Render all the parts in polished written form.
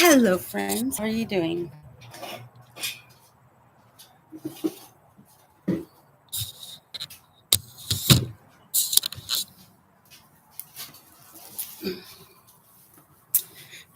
Hello, friends. How are you doing?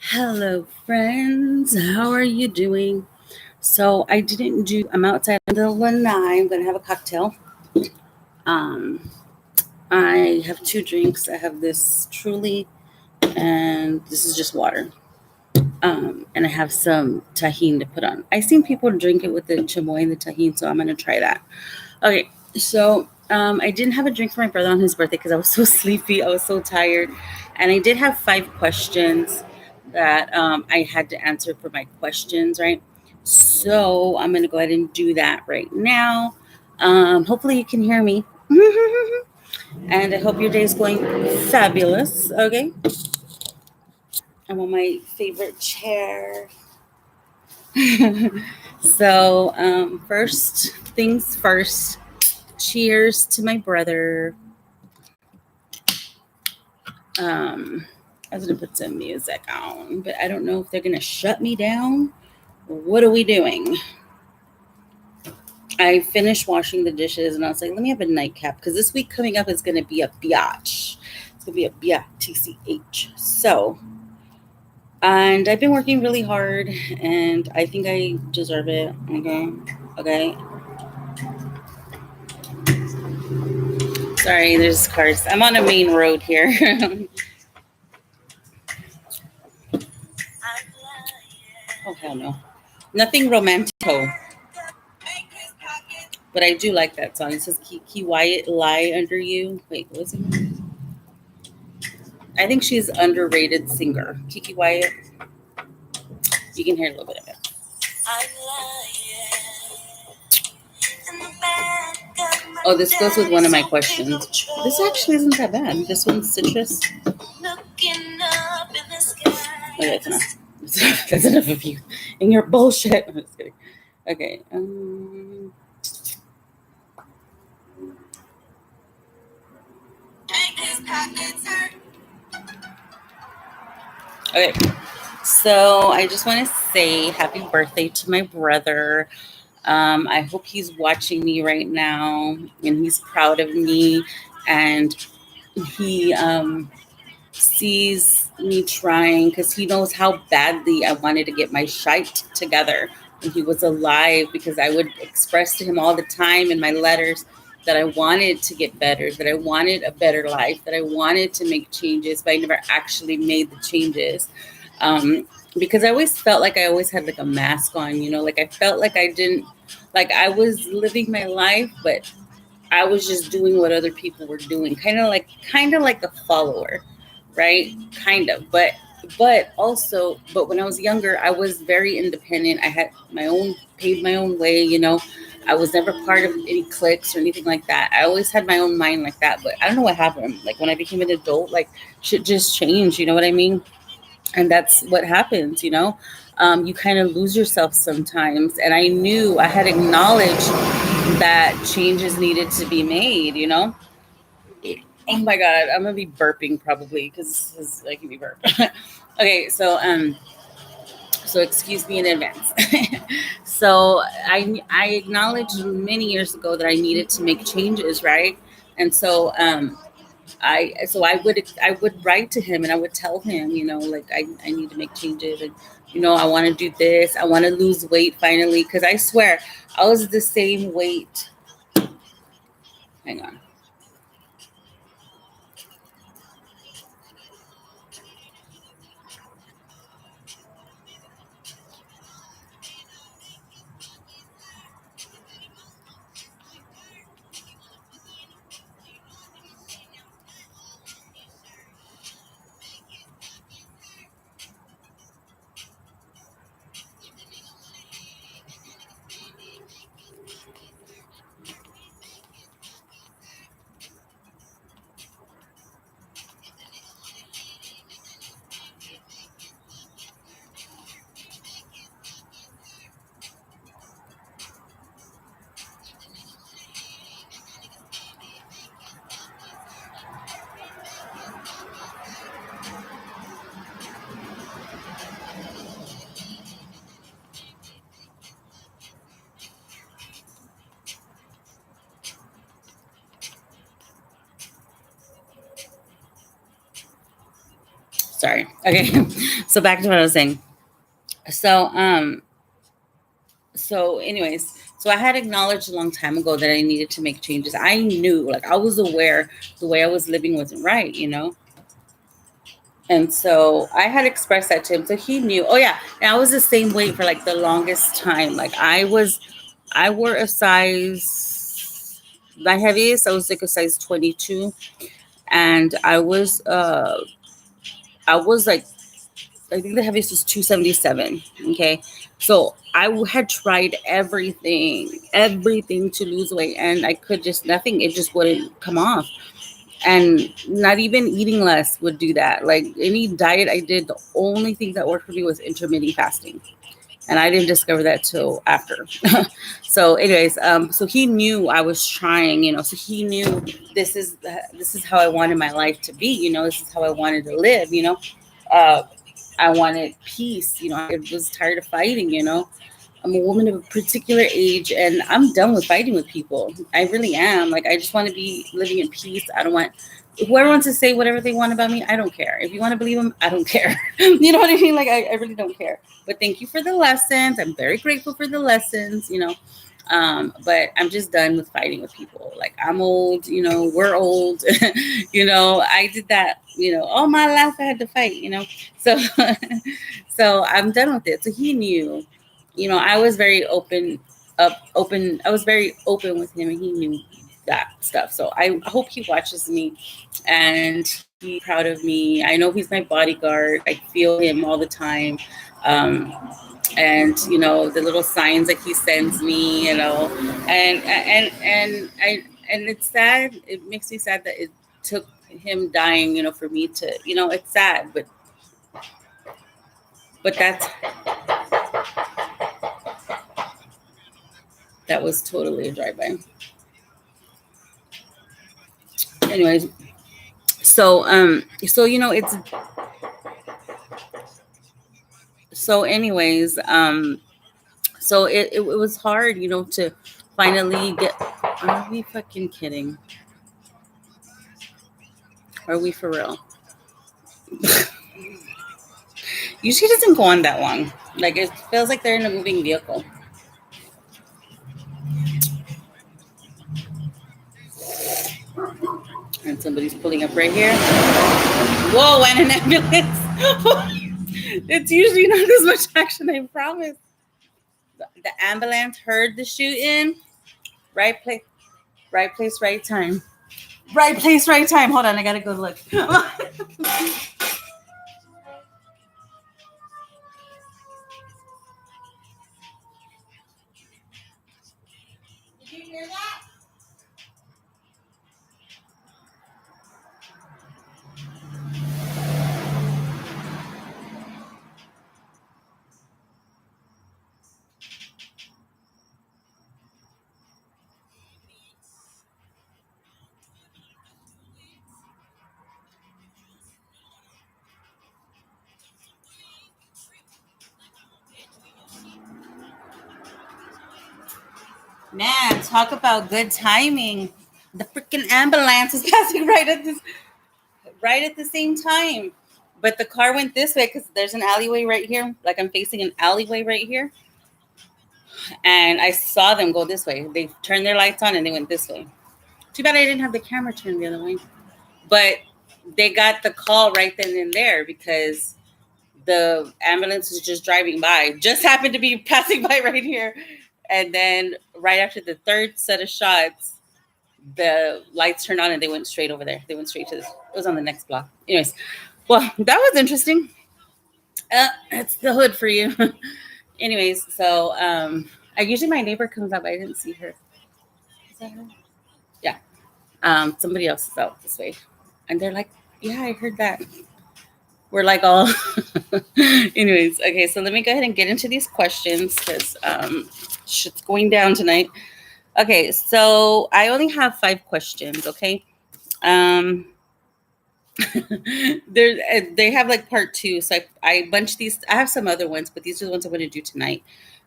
Hello, friends. How are you doing? So, I'm outside in the lanai. I'm going to have a cocktail. Um, I have two drinks. I have this truly, and this is just water. And I have some tahine to put on. I've seen people drink it with the chamoy and the tahine, so I'm going to try that. Okay, so I didn't have a drink for my brother on his birthday because I was so sleepy. I was so tired. And I did have 5 questions that I had to answer for my questions, right? So I'm going to go ahead and do that right now. Hopefully, you can hear me. And I hope your day is going fabulous. Okay. I'm on my favorite chair. First things first, cheers to my brother. I was gonna put some music on, but I don't know if they're gonna shut me down. What are we doing? I finished washing the dishes and I was like, let me have a nightcap because this week coming up is gonna be a biatch. It's gonna be a biatch. And I've been working really hard and I think I deserve it. Okay. Sorry, there's cars. I'm on a main road here. Oh hell no. Nothing romantico. But I do like that song. It says Kiki Wyatt lie under you. Wait, what was it? I think she's an underrated singer. Kiki Wyatt. You can hear a little bit of it. Oh, this goes with one of my questions. This actually isn't that bad. This one's citrus. Okay, that's enough. That's enough of you and your bullshit. I'm just kidding. Okay. Okay. So I just want to say happy birthday to my brother. I hope he's watching me right now and he's proud of me and he sees me trying because he knows how badly I wanted to get my shite together when he was alive because I would express to him all the time in my letters that I wanted to get better, that I wanted a better life, that I wanted to make changes, but I never actually made the changes. Because I always felt like I always had like a mask on, like I felt like I didn't, like I was living my life, but I was just doing what other people were doing, kind of like a follower, right? Kind of, but when I was younger, I was very independent. I had paved my own way. I was never part of any cliques or anything like that. I always had my own mind like that, but I don't know what happened. Like when I became an adult, like shit just changed. You know what I mean? And that's what happens. You kind of lose yourself sometimes. And I knew I had acknowledged that changes needed to be made. Oh my god, I'm gonna be burping probably because I can be burp. Okay, so excuse me in advance. So I acknowledged many years ago that I needed to make changes, right? And I would write to him and I would tell him, like I need to make changes and I want to do this. I want to lose weight finally because I swear I was the same weight. Hang on. Sorry. Okay. So back to what I was saying. So anyways, so I had acknowledged a long time ago that I needed to make changes. I knew, like, I was aware the way I was living wasn't right, you know. And so I had expressed that to him. So he knew. Oh yeah, and I was the same weight for like the longest time. Like I wore a size. My heaviest, I was like a size 22, and I was like, I think the heaviest was 277. Okay. So had tried everything to lose weight, and I could just nothing. It just wouldn't come off. And not even eating less would do that. Like any diet I did, the only thing that worked for me was intermittent fasting. And I didn't discover that till after. So, anyways, so he knew I was trying, you know. So he knew this is how I wanted my life to be, you know. This is how I wanted to live, you know. Uh, I wanted peace, you know. I was tired of fighting, you know. I'm a woman of a particular age, and I'm done with fighting with people. I really am. Like, I just want to be living in peace. I don't want whoever wants to say whatever they want about me. I don't care. If you want to believe them, I don't care. You know what I mean? Like, I really don't care. But thank you for the lessons. I'm very grateful for the lessons, you know. But I'm just done with fighting with people. Like, I'm old, you know, we're old. You know, I did that, you know, all my life I had to fight, you know. So so I'm done with it. So he knew, you know, I was very open. I was very open with him, and he knew that stuff. So I hope he watches me and he's proud of me. I know he's my bodyguard. I feel him all the time. Um, and you know the little signs that he sends me, you know, and it's sad. It makes me sad that it took him dying, you know, for me to, you know, it's sad, but that was totally a drive-by. Anyways, so you know it's so anyways so it was hard, you know, to finally get. Are we fucking kidding? Are we for real? Usually doesn't go on that long. Like it feels like they're in a moving vehicle. And somebody's pulling up right here. Whoa, and an ambulance. It's usually not as much action, I promise. The ambulance heard the shooting. Right place, right place, right time. Right place, right time. Hold on, I gotta go look. Did you hear that? Man, talk about good timing. The freaking ambulance was passing right at the same time. But the car went this way because there's an alleyway right here. Like I'm facing an alleyway right here. And I saw them go this way. They turned their lights on and they went this way. Too bad I didn't have the camera turned the other way. But they got the call right then and there because the ambulance was just driving by. Just happened to be passing by right here. And then right after the third set of shots, the lights turned on and they went straight over there. They went straight to this. It was on the next block. Anyways, well, that was interesting. It's the hood for you. Anyways, so I usually my neighbor comes up. I didn't see her. Is that her? Yeah. Somebody else is out this way, and they're like, "Yeah, I heard that." We're like all. Anyways, okay. So let me go ahead and get into these questions because shit's going down tonight. Okay, so I only have 5 questions. Okay. Um, they have like part 2, so I bunch these. I have some other ones, but these are the ones I'm going to do tonight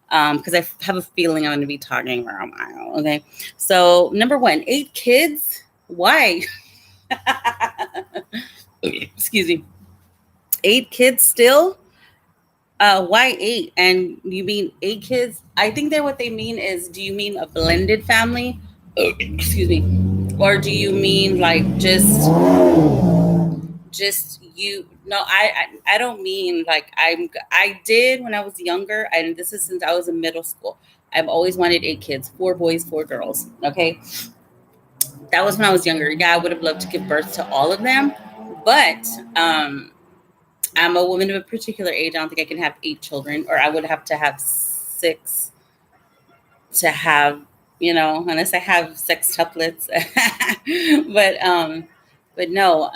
because I have a feeling I'm going to be talking for a while. Okay, so number 1, 8 kids. Why? Excuse me. 8 kids still? Why 8? And you mean 8 kids? I think that what they mean is, do you mean a blended family? Excuse me. Or do you mean like just you? No, I don't mean like I did when I was younger, and this is since I was in middle school. I've always wanted 8 kids, 4 boys, 4 girls. Okay, that was when I was younger. Yeah, I would have loved to give birth to all of them, but I'm a woman of a particular age. I don't think I can have 8 children, or I would have to have 6 to have, unless I have sextuplets. but but no,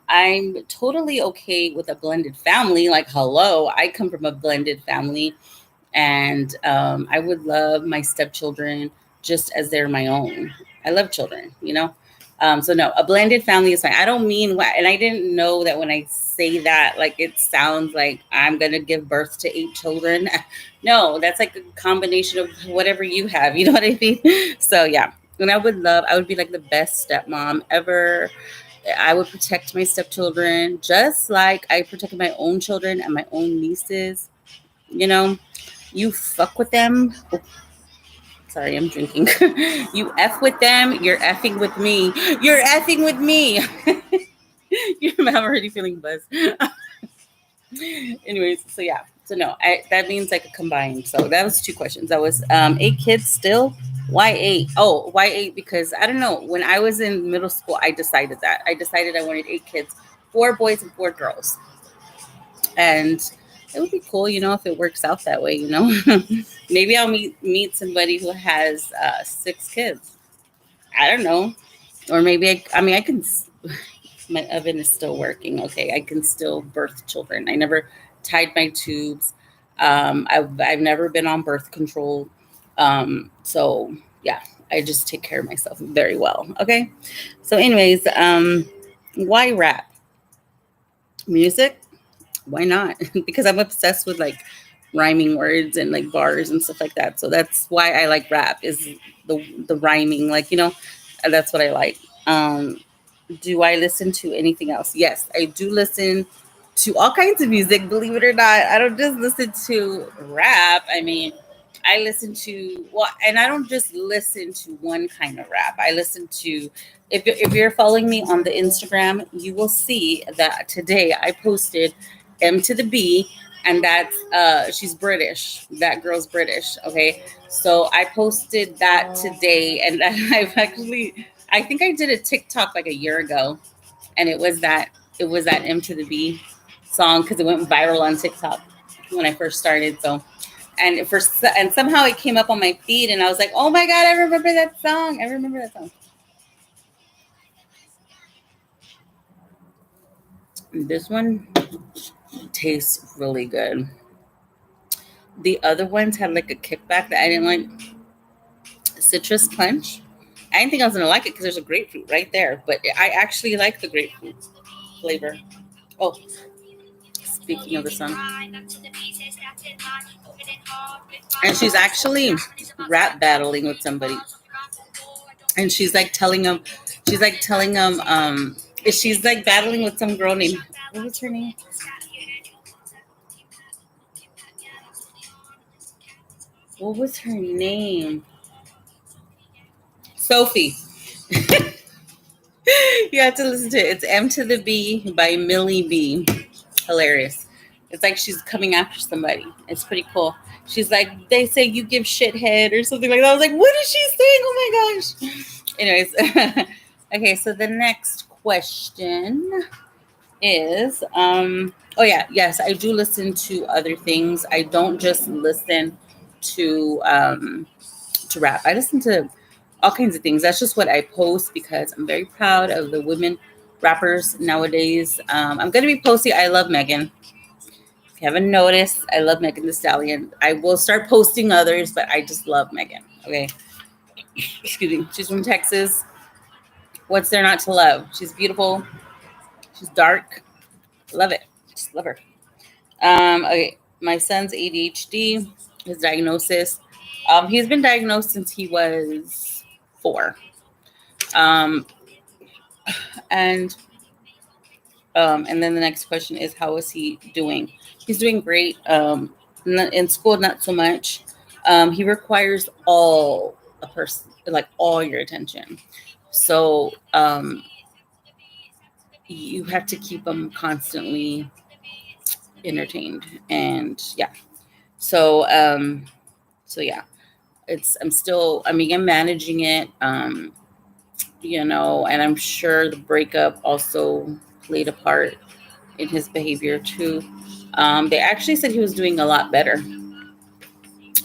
I'm totally okay with a blended family. Like, hello, I come from a blended family, and I would love my stepchildren just as they're my own. I love children. So no, a blended family is fine. I don't mean what, and I didn't know that when I say that, like it sounds like I'm gonna give birth to 8 children. No, that's like a combination of whatever you have. You know what I mean? So yeah, and I would be like the best stepmom ever. I would protect my stepchildren just like I protected my own children and my own nieces. You know, you fuck with them. Oh, sorry, I'm drinking. You F with them, you're effing with me. You're effing with me. I'm already feeling buzzed. Anyways, so yeah. So no, that means like a combined. So that was 2 questions. That was 8 kids still. Why 8? Oh, why 8? Because I don't know. When I was in middle school, I decided that. I decided I wanted 8 kids, 4 boys and 4 girls. And it would be cool, if it works out that way. Maybe I'll meet somebody who has 6 kids. I don't know. Or maybe I can. My oven is still working. Okay, I can still birth children. I never tied my tubes. I've never been on birth control. So yeah, I just take care of myself very well. Okay. So, anyways, why rap music? Why not? Because I'm obsessed with like rhyming words and like bars and stuff like that. So that's why I like rap is the rhyming. Like that's what I like. Do I listen to anything else? Yes, I do listen to all kinds of music, believe it or not. I don't just listen to rap. I mean, I listen to, well, and I don't just listen to one kind of rap. I listen to, if you're following me on the Instagram, you will see that today I posted M to the B, and that's, she's British. That girl's British. Okay. So I posted that today, and I've actually, I think I did a TikTok like a year ago, and it was that M to the B song because it went viral on TikTok when I first started. So, and somehow it came up on my feed, and I was like, oh my god, I remember that song. I remember that song. This one tastes really good. The other ones had like a kickback that I didn't like. Citrus punch. I didn't think I was gonna like it because there's a grapefruit right there, but I actually like the grapefruit flavor. Oh, speaking of the song, and she's actually rap battling with somebody, and she's like battling with some girl named, what was her name? What was her name? Sophie. You have to listen to it. It's M to the B by Millie B. Hilarious. It's like she's coming after somebody. It's pretty cool. She's like, they say you give shit head or something like that. I was like, what is she saying? Oh my gosh. Anyways. Okay, so the next question is, oh yeah, yes, I do listen to other things. I don't just listen to rap. I listen to all kinds of things. That's just what I post because I'm very proud of the women rappers nowadays. I'm going to be posting I Love Megan. If you haven't noticed, I love Megan Thee Stallion. I will start posting others, but I just love Megan. Okay. Excuse me. She's from Texas. What's there not to love? She's beautiful. She's dark. Love it. Just love her. Okay. My son's ADHD, his diagnosis. He's been diagnosed since he was 4. Um, and And then the next question is, how is he doing? He's doing great. In school, not so much. He requires all a person, like all your attention. So you have to keep him constantly entertained, and yeah. So so yeah, I'm managing it. And I'm sure the breakup also played a part in his behavior too. They actually said he was doing a lot better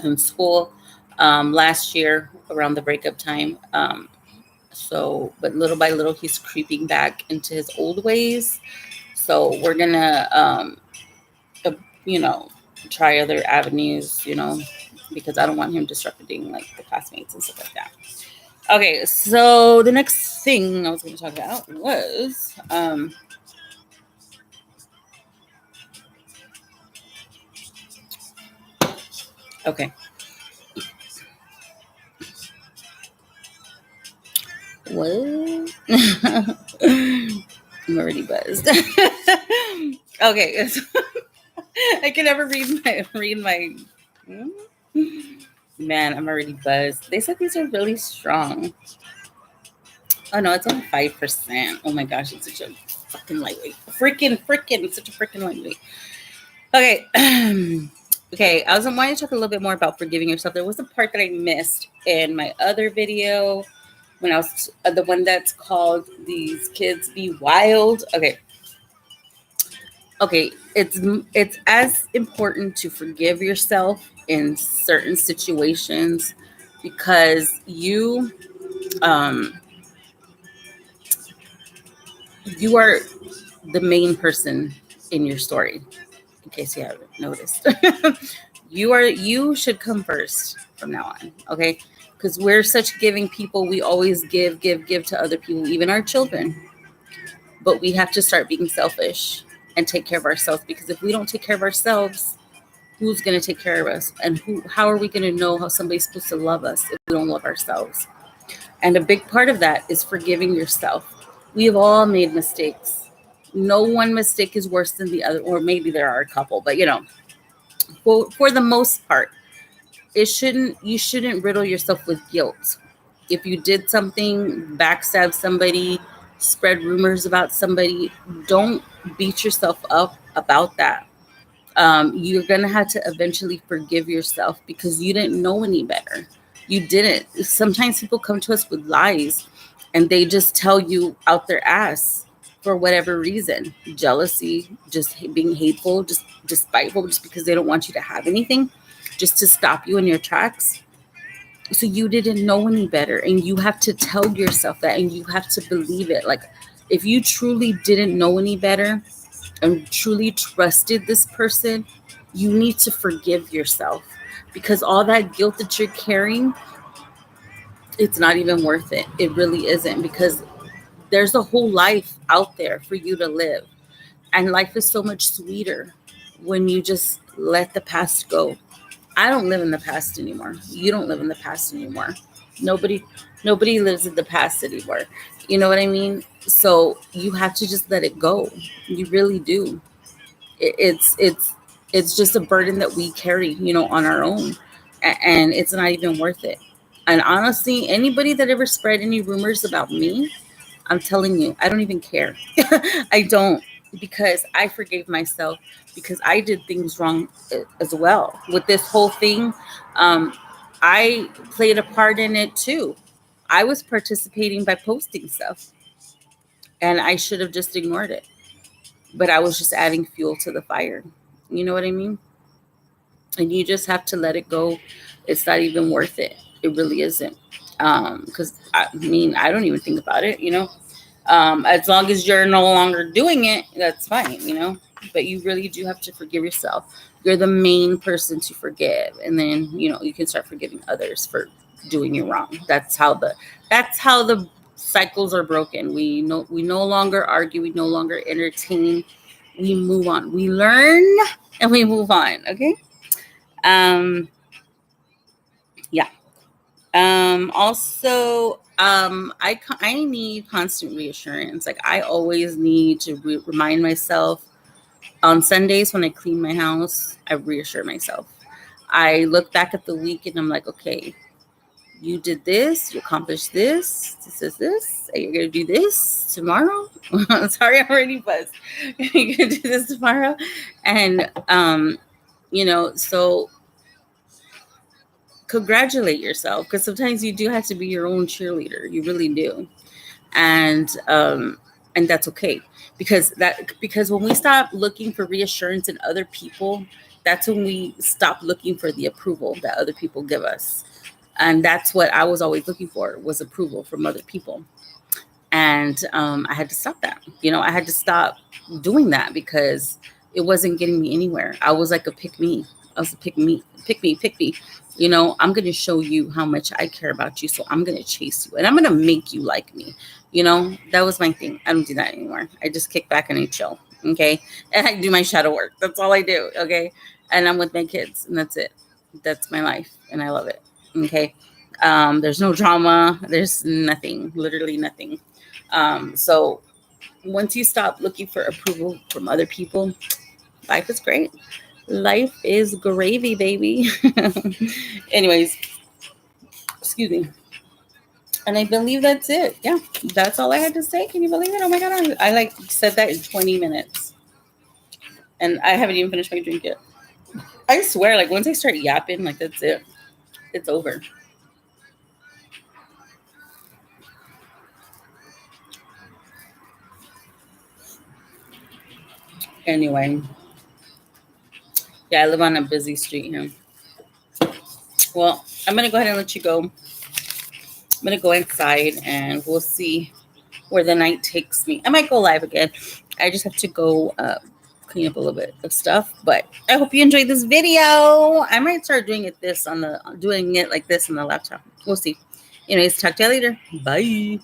in school last year around the breakup time. But little by little, he's creeping back into his old ways. So we're gonna, uh, you know, try other avenues, because I don't want him disrupting like the classmates and stuff like that. Okay, so the next thing I was going to talk about was okay. What? I'm already buzzed. Okay, so I can never read my. Man, I'm already buzzed. They said these are really strong. Oh no, it's only 5%. Oh my gosh, it's such a fucking lightweight. Freaking, such a freaking lightweight. Okay. Okay, I was wanting to talk a little bit more about forgiving yourself. There was a part that I missed in my other video when I was the one that's called "These Kids Be Wild." Okay, it's as important to forgive yourself in certain situations because um you are the main person in your story. In case you haven't noticed, you should come first from now on, okay? Because we're such giving people. We always give to other people, even our children. But we have to start being selfish and take care of ourselves, because if we don't take care of ourselves, who's going to take care of us? And how are we going to know how somebody's supposed to love us if we don't love ourselves? And a big part of that is forgiving yourself. We have all made mistakes. No one mistake is worse than the other, or maybe there are a couple, but for the most part, you shouldn't riddle yourself with guilt. If you did something, backstab somebody, spread rumors about somebody, don't beat yourself up about that. You're gonna have to eventually forgive yourself because you didn't know any better. You didn't. Sometimes people come to us with lies and they just tell you out their ass for whatever reason. Jealousy, just being hateful, just despiteful, just because they don't want you to have anything, just to stop you in your tracks. So you didn't know any better, and you have to tell yourself that, and you have to believe it. Like, if you truly didn't know any better and truly trusted this person, you need to forgive yourself, because all that guilt that you're carrying, it's not even worth it. It really isn't, because there's a whole life out there for you to live, and life is so much sweeter when you just let the past go. I don't live in the past anymore. You don't live in the past anymore. Nobody nobody lives in the past anymore. You know what I mean? So you have to just let it go. You really do. It's just a burden that we carry, on our own, and it's not even worth it. And honestly, anybody that ever spread any rumors about me, I'm telling you, I don't even care. I don't, because I forgave myself, because I did things wrong as well with this whole thing. Um, I played a part in it too. I was participating by posting stuff, and I should have just ignored it. But I was just adding fuel to the fire. You know what I mean? And you just have to let it go. It's not even worth it. It really isn't. Because I mean, I don't even think about it. As long as you're no longer doing it, that's fine. But you really do have to forgive yourself. You're the main person to forgive, and then you can start forgiving others for doing you wrong. That's how the cycles are broken. We no longer argue, we no longer entertain, we move on, we learn, and we move on. Okay. um yeah. Also, I need constant reassurance. Like I always need to remind myself on Sundays when I clean my house. I reassure myself. I look back at the week and I'm like, okay, you did this, you accomplished this, and you're gonna do this tomorrow. Sorry, I'm already buzzed. You're gonna do this tomorrow, and so congratulate yourself because sometimes you do have to be your own cheerleader. You really do, and that's okay because when we stop looking for reassurance in other people, that's when we stop looking for the approval that other people give us. And that's what I was always looking for, was approval from other people. And I had to stop that. I had to stop doing that because it wasn't getting me anywhere. I was like a pick me. I was a pick me, pick me, pick me. I'm going to show you how much I care about you. So I'm going to chase you and I'm going to make you like me. That was my thing. I don't do that anymore. I just kick back and I chill. Okay. And I do my shadow work. That's all I do. Okay. And I'm with my kids and that's it. That's my life. And I love it. Okay. There's no drama. There's nothing, literally nothing. So once you stop looking for approval from other people, life is great. Life is gravy, baby. Anyways, excuse me. And I believe that's it. Yeah, that's all I had to say. Can you believe it? Oh my God. I like said that in 20 minutes. And I haven't even finished my drink yet. I swear, like once I start yapping, like that's it. It's over. Anyway. Yeah, I live on a busy street here. Well, I'm going to go ahead and let you go. I'm going to go inside and we'll see where the night takes me. I might go live again. I just have to go clean up a little bit of stuff. But I hope you enjoyed this video. I might start doing it like this on the laptop. We'll see. Anyways, talk to you later. Bye.